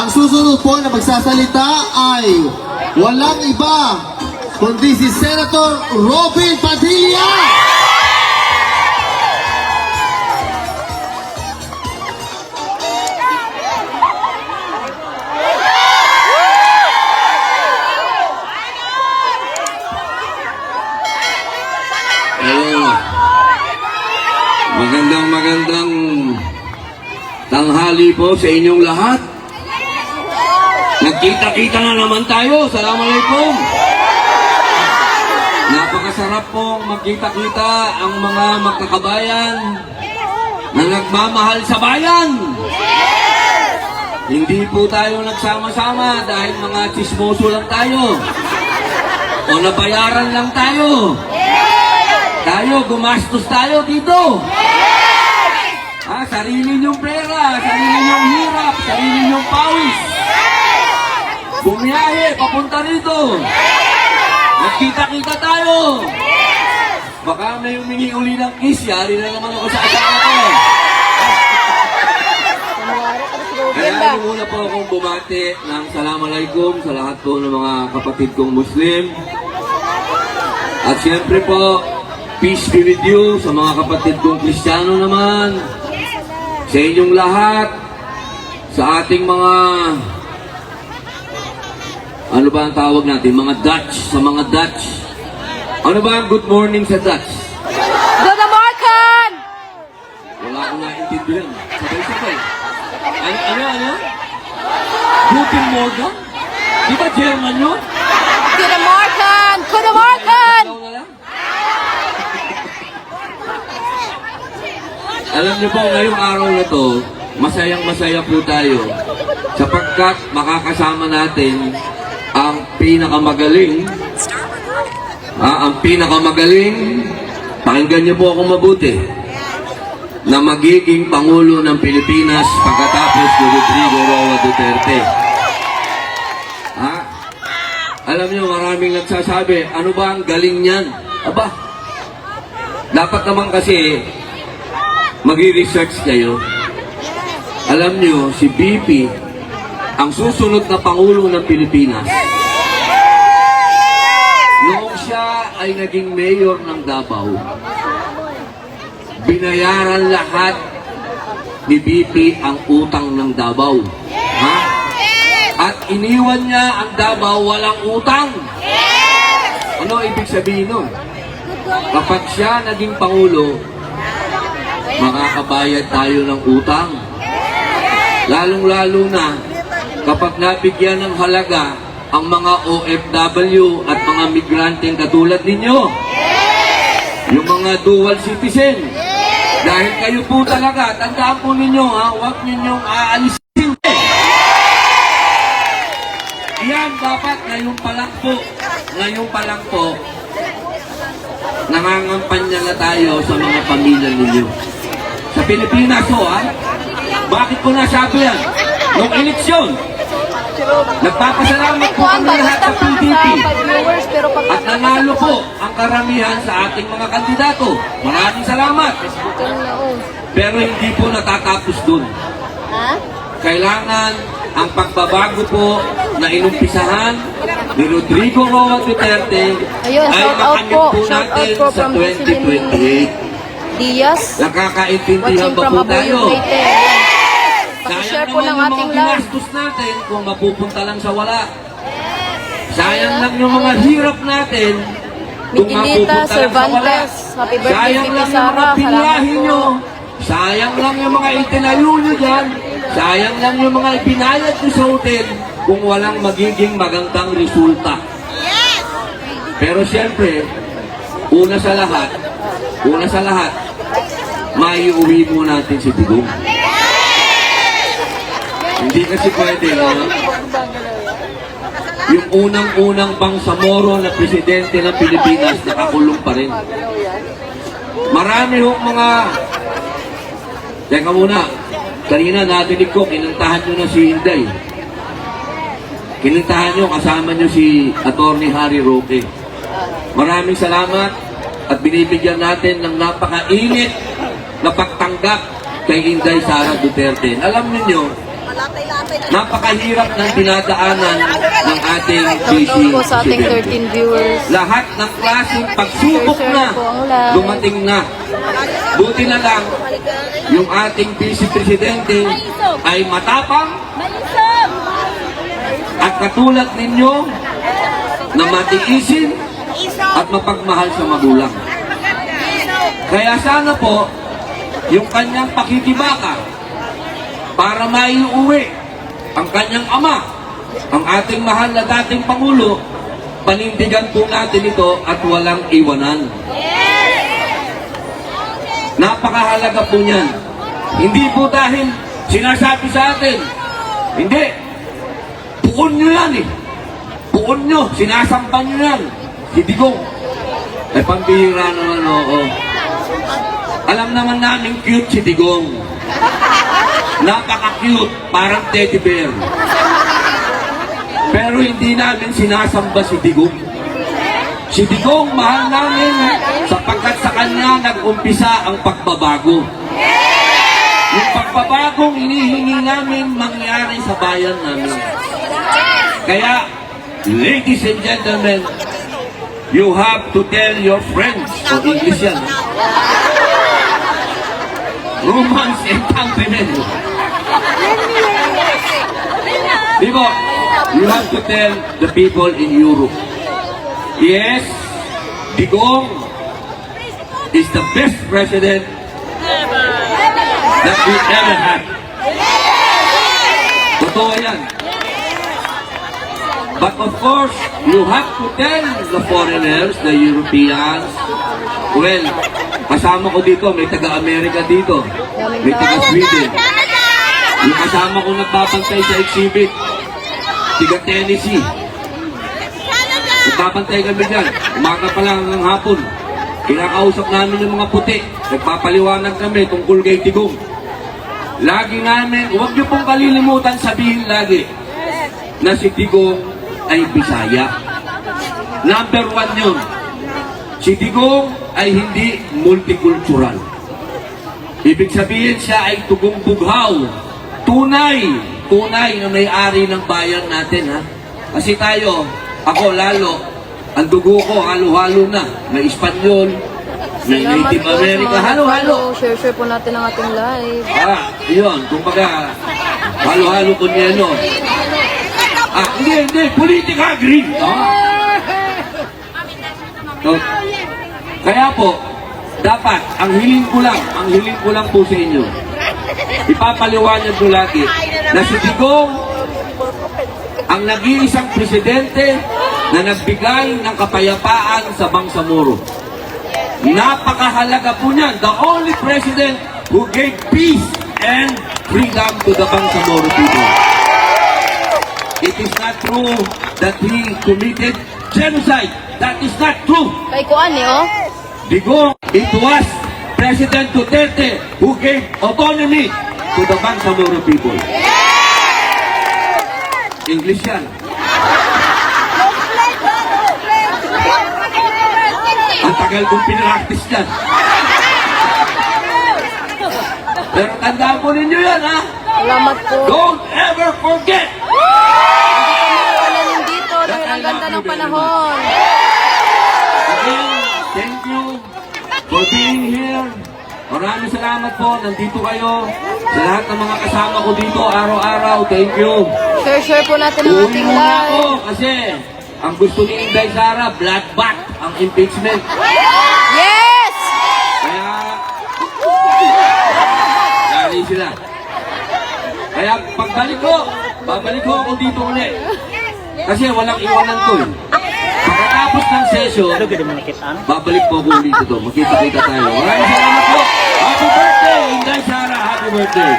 Ang susunod po na magsasalita ay walang iba kundi si Senator Robin Padilla. Magandang tanghali po sa inyong lahat. Nagkita-kita na naman tayo. Assalamualaikum. Napakasarap pong magkita-kita ang mga magkakabayan na nagmamahal sa bayan. Hindi po tayo nagsama-sama dahil mga chismoso lang tayo o nabayaran lang tayo. Gumastos tayo dito. Sarili niyong pera, sarili niyong hirap, sarili niyong pawis. Bumiyahe, papunta rito. Nagkita-kita tayo. Baka may humingi uli ng kiss, yari na naman ako sa asawa ko. Kaya muna po akong bumati ng Assalamualaikum sa lahat po ng mga kapatid kong Muslim. At siyempre po, peace be with you sa mga kapatid kong Kristiyano naman. Sa inyong lahat, sa ating mga, ano ba ang tawag natin? Mga Dutch, sa mga Dutch. Ano ba ang good morning sa Dutch? Good morning! Wala akong naintindihan. Sabay-sabay. Ano? Guten Morgen? Di ba German yun? Good morning! Good morning! Alam niyo po, ngayong araw na to, masayang-masaya po tayo sapagkat makakasama natin ang pinakamagaling, pakinggan niyo po akong mabuti, na magiging Pangulo ng Pilipinas pagkatapos ni Rodrigo Roa Duterte. Alam niyo, maraming nagsasabi, ano ba ang galing niyan? Aba, dapat naman kasi mag-research kayo. Alam nyo, si BP, ang susunod na Pangulo ng Pilipinas, noong siya ay naging mayor ng Davao, binayaran lahat ni BP ang utang ng Davao. At iniwan niya ang Davao walang utang. Ano ibig sabihin nun? Kapag siya naging Pangulo, makakabayad tayo ng utang. Lalong-lalo na kapag nabigyan ng halaga ang mga OFW at mga migranteng katulad ninyo. Yung mga dual citizen. Dahil kayo po talaga, tandaan po ninyo, huwag ninyong aalisin. Yan dapat ngayon pa lang po, nangangampanya na tayo sa mga pamilya ninyo. Sa Pilipinas po, bakit ko nasabi yan? Noong eleksyon, nagpapasalamat po kami lahat sa PDP at nanalo po ang karamihan sa ating mga kandidato. Maraming salamat. Pero hindi po natatapos dun. Kailangan ang pagbabago po na inumpisahan ni Rodrigo Roa Duterte ay makamit po natin sa 2028. Nakakaintindihan ba po tayo? Sayang naman yung mga ginastos natin kung mapupunta lang sa wala. Sayang lang yung mga hirap natin kung mapupunta lang sa wala. Sayang lang yung mga piniyahin nyo. Sayang lang yung mga itinayo nyo dyan. Sayang lang yung mga ipinayad nyo sa hotel kung walang magiging magandang resulta. Pero siyempre, una sa lahat, maiuwi mo natin si Digong. Hindi kasi pwede, yung unang-unang Bangsamoro na presidente ng Pilipinas nakakulong pa rin. Marami hong mga... Teka muna, kanina nadinig ko, kinantahan nyo na si Inday. Kinantahan nyo, kasama nyo si Atty. Harry Roque. Maraming salamat at binibigyan natin ng napakainit na pagtanggap kay Inday Sara Duterte. Alam niyo, Napakahirap ng dinadaanan ng ating busy Shoutout po sa ating presidente. 13 viewers. Lahat ng klaseng pagsubok na dumating na. Buti na lang, yung ating vice presidente ay matapang at katulad ninyo na matiisin at mapagmahal sa magulang. Kaya sana po, yung kanyang pakikibaka para maiuwi ang kanyang ama, ang ating mahal na dating Pangulo, panindigan po natin ito at walang iwanan. Napakahalaga po niyan. Hindi po dahil sinasabi sa atin, hindi, puon nyo yan eh. Puon nyo, sinasampan nyo yan. Si Digong. Ay pambihira naman, oo. Alam naman namin cute si Digong. Napaka-cute, parang teddy bear. Pero hindi namin sinasamba si Digong. Si Digong, mahal namin sapagkat sa kanya nag-umpisa ang pagbabago. Yung pagbabagong hinihingi namin mangyari sa bayan namin. Kaya, ladies and gentlemen, you have to tell your friends, o English yan, romance and countrymen. Diba? You have to tell the people in Europe, yes, Digong is the best president that we ever had. Totoo yan. But of course, you have to tell the foreigners, the Europeans, well, kasama ko dito, may taga-Amerika dito, may taga-Sweden. Yung kasama ko nagbabantay sa exhibit, taga-Tennessee. Nagbabantay kami dyan, umaga pa lang hanggang hapon. Kinakausap namin yung mga puti, nagpapaliwanag kami tungkol kay Digong. Lagi namin, huwag niyo pong kalilimutan sabihin lagi na si Digong ay Bisaya. Number 1 yun. Si Digong ay hindi multicultural. Ibig sabihin siya ay tugong bughaw. Tunay na may-ari ng bayan natin, ha? Kasi tayo, ako lalo, ang dugo ko halo-halo na. May Espanyol, may Native America, halo-halo. Share po natin ang ating live. Yun, kumbaga, halo-halo ko niya, no? Hindi, politika green. So, kaya po, dapat, ang hiling ko lang po sa inyo, ipapaliwanag ko lagi na si Digong ang nag-iisang presidente na nagbigay ng kapayapaan sa Bangsamoro. Napakahalaga po niyan. The only president who gave peace and freedom to the Bangsamoro people. It is not true that he committed genocide. That is not true. Kay Kuan eh, oh. Digong, it was President Duterte who gave autonomy to the Bangsamoro people. English yan. Ang tagal kong pinractice yan. Pero tandaan po ninyo yan, ha? Salamat po. Don't ever forget! Wala din dito dahil ang ganda ng panahon. Again, thank you for being here. Maraming salamat po. Nandito kayo. Sa lahat ng mga kasama ko dito, araw-araw, thank you. Share po natin ang Uwi ating muna ako live. kasi ang gusto ni Inday Sara, bloodbath, ang impeachment. Yes! Kaya, lali sila. Kaya pagbalik ko, babalik ko ako dito ulit. Kasi walang iwanan ko eh. Pagkatapos ng session, babalik po ako ulit ito. Magkita-kita tayo. Maraming salamat po. Happy birthday, Inday Sara. Happy birthday.